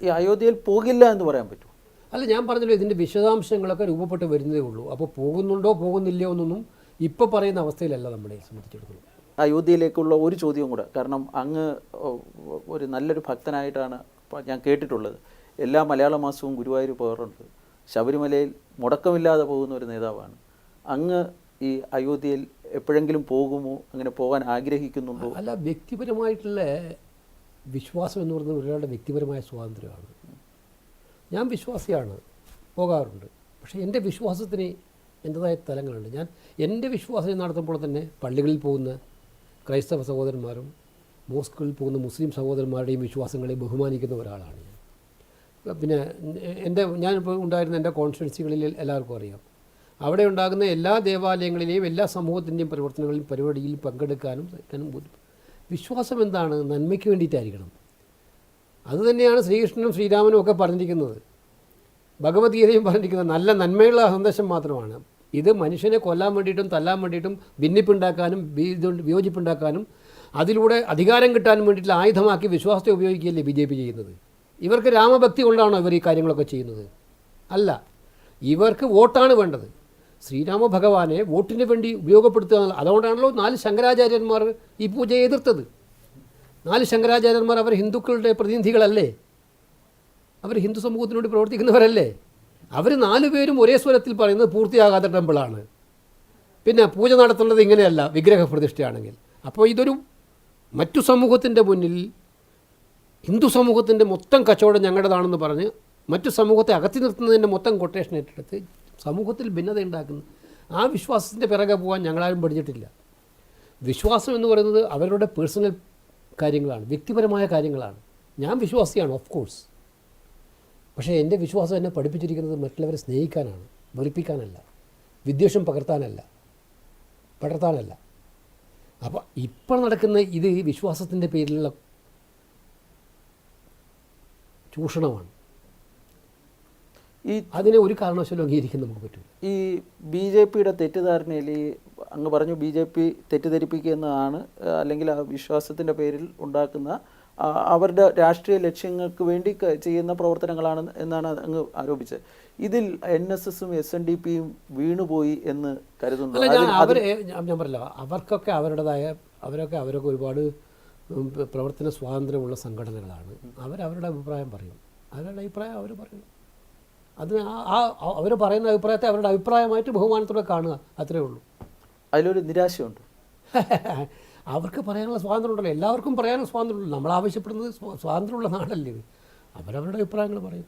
ഈ അയോധ്യയിൽ പോകില്ല എന്ന് പറയാൻ പറ്റും? അല്ല, ഞാൻ പറഞ്ഞല്ലോ ഇതിൻ്റെ വിശദാംശങ്ങളൊക്കെ രൂപപ്പെട്ട് വരുന്നതേ ഉള്ളൂ. അപ്പോൾ പോകുന്നുണ്ടോ പോകുന്നില്ലയോ എന്നൊന്നും ഇപ്പോൾ പറയുന്ന അവസ്ഥയിലല്ല നമ്മളെ സംബന്ധിച്ചിടത്തോളം. അയോധ്യയിലേക്കുള്ള ഒരു ചോദ്യം കൂടെ, കാരണം അങ്ങ് ഒരു നല്ലൊരു ഭക്തനായിട്ടാണ് ഞാൻ കേട്ടിട്ടുള്ളത്. എല്ലാ മലയാള മാസവും ഗുരുവായൂർ പോകാറുണ്ട്. ശബരിമലയിൽ മുടക്കമില്ലാതെ പോകുന്ന ഒരു നേതാവാണ് അങ്ങ്. ഈ അയോധ്യയിൽ എപ്പോഴെങ്കിലും പോകുമോ? അങ്ങനെ പോകാൻ ആഗ്രഹിക്കുന്നുണ്ടോ? അല്ല, വ്യക്തിപരമായിട്ടുള്ള വിശ്വാസം എന്ന് പറയുന്നത് ഒരാളുടെ വ്യക്തിപരമായ സ്വാതന്ത്ര്യമാണ്. ഞാൻ വിശ്വാസിയാണ്, പോകാറുണ്ട്. പക്ഷേ എൻ്റെ വിശ്വാസത്തിന് എൻ്റെതായ തലങ്ങളുണ്ട്. ഞാൻ എൻ്റെ വിശ്വാസം നടത്തുമ്പോൾ തന്നെ പള്ളികളിൽ പോകുന്ന ക്രൈസ്തവ സഹോദരന്മാരും മോസ്കുകളിൽ പോകുന്ന മുസ്ലിം സഹോദരന്മാരുടെയും വിശ്വാസങ്ങളെ ബഹുമാനിക്കുന്ന ഒരാളാണ് ഞാൻ. പിന്നെ ഞാനിപ്പോൾ ഉണ്ടായിരുന്ന എൻ്റെ കോൺസ്റ്റിറ്റ്യുവൻസികളിൽ എല്ലാവർക്കും അറിയാം, അവിടെ ഉണ്ടാകുന്ന എല്ലാ ദേവാലയങ്ങളിലെയും എല്ലാ സമൂഹത്തിൻ്റെയും പ്രവർത്തനങ്ങളിലും പരിപാടിയിൽ പങ്കെടുക്കാനും വിശ്വാസം എന്താണ്? നന്മയ്ക്ക് വേണ്ടിയിട്ടായിരിക്കണം. അതുതന്നെയാണ് ശ്രീകൃഷ്ണനും ശ്രീരാമനും ഒക്കെ പറഞ്ഞിരിക്കുന്നത്. ഭഗവത്ഗീതയും പറഞ്ഞിരിക്കുന്നത് നല്ല നന്മയുള്ള സന്ദേശം മാത്രമാണ്. ഇത് മനുഷ്യനെ കൊല്ലാൻ വേണ്ടിയിട്ടും തല്ലാൻ വേണ്ടിയിട്ടും ഭിന്നിപ്പുണ്ടാക്കാനും വിയോജിപ്പുണ്ടാക്കാനും അതിലൂടെ അധികാരം കിട്ടാനും വേണ്ടിയിട്ടുള്ള ആയുധമാക്കി വിശ്വാസത്തെ ഉപയോഗിക്കുകയല്ലേ BJP ചെയ്യുന്നത്. ഇവർക്ക് രാമഭക്തി കൊണ്ടാണോ ഇവർ ഈ കാര്യങ്ങളൊക്കെ ചെയ്യുന്നത്? അല്ല, ഇവർക്ക് വോട്ടാണ് വേണ്ടത്. ശ്രീരാമ ഭഗവാനെ വോട്ടിന് വേണ്ടി ഉപയോഗപ്പെടുത്തുക. അതുകൊണ്ടാണല്ലോ 4 ശങ്കരാചാര്യന്മാർ ഈ പൂജയെ എതിർത്തത്. 4 ശങ്കരാചാര്യന്മാർ അവർ ഹിന്ദുക്കളുടെ പ്രതിനിധികളല്ലേ? അവർ ഹിന്ദു സമൂഹത്തിന് വേണ്ടി പ്രവർത്തിക്കുന്നവരല്ലേ? അവർ 4 പേരും ഒരേ സ്വരത്തിൽ പറയുന്നത് പൂർത്തിയാകാത്ത ടെമ്പിളാണ്. പിന്നെ പൂജ നടത്തേണ്ടത് ഇങ്ങനെയല്ല, വിഗ്രഹ പ്രതിഷ്ഠയാണെങ്കിൽ. അപ്പോൾ ഇതൊരു മറ്റു സമൂഹത്തിൻ്റെ മുന്നിൽ ഹിന്ദു സമൂഹത്തിൻ്റെ മൊത്തം കച്ചവടം ഞങ്ങളുടേതാണെന്ന് പറഞ്ഞ് മറ്റു സമൂഹത്തെ അകറ്റി നിർത്തുന്നതിൻ്റെ മൊത്തം കൊട്ടേഷൻ ഏറ്റെടുത്ത് സമൂഹത്തിൽ ഭിന്നത ഉണ്ടാക്കുന്നു. ആ വിശ്വാസത്തിൻ്റെ പിറകെ പോകാൻ ഞങ്ങളാരും പഠിച്ചിട്ടില്ല. വിശ്വാസം എന്ന് പറയുന്നത് അവരുടെ പേഴ്സണൽ കാര്യങ്ങളാണ്, വ്യക്തിപരമായ കാര്യങ്ങളാണ്. ഞാൻ വിശ്വാസിയാണ്, ഓഫ് കോഴ്സ്. പക്ഷേ എൻ്റെ വിശ്വാസം എന്നെ പഠിപ്പിച്ചിരിക്കുന്നത് മറ്റുള്ളവരെ സ്നേഹിക്കാനാണ്, വെറുപ്പിക്കാനല്ല, വിദ്വേഷം പടർത്താനല്ല. അപ്പോൾ ഇപ്പോൾ നടക്കുന്ന ഇത് വിശ്വാസത്തിൻ്റെ പേരിലുള്ള ചൂഷണമാണ്. അതിനെ ഒരു കാരണവശാലും അംഗീകരിക്കാൻ നമുക്ക് പറ്റില്ല. ഈ BJPയുടെ തെറ്റിദ്ധാരണയിൽ അങ്ങ് പറഞ്ഞു BJP തെറ്റിദ്ധരിപ്പിക്കുന്നതാണ്, അല്ലെങ്കിൽ ആ വിശ്വാസത്തിൻ്റെ പേരിൽ ഉണ്ടാക്കുന്ന അവരുടെ രാഷ്ട്രീയ ലക്ഷ്യങ്ങൾക്ക് വേണ്ടി ചെയ്യുന്ന പ്രവർത്തനങ്ങളാണ് എന്നാണ് അങ്ങ് ആരോപിച്ചത്. ഇതിൽ NSSഉം SNDPയും വീണുപോയി എന്ന് കരുതുന്നു? ഞാൻ പറയില്ല, അവരൊക്കെ ഒരുപാട് പ്രവർത്തന സ്വാതന്ത്ര്യമുള്ള സംഘടനകളാണ്. അവരുടെ അഭിപ്രായം പറയും, അവർ പറയും. അതിന് അവർ പറയുന്ന അഭിപ്രായത്തെ അവരുടെ അഭിപ്രായമായിട്ട് ബഹുമാനത്തോടെ കാണുക, അത്രയേ ഉള്ളൂ. അതിലൊരു നിരാശയുണ്ട്. അവർക്ക് പറയാനുള്ള സ്വാതന്ത്ര്യം ഉണ്ടല്ലോ, എല്ലാവർക്കും പറയാനുള്ള സ്വാതന്ത്ര്യമുള്ളൂ. നമ്മൾ ആവശ്യപ്പെടുന്നത് സ്വാതന്ത്ര്യമുള്ള നാടല്ലേ ഇത്. അവരവരുടെ അഭിപ്രായങ്ങൾ പറയും.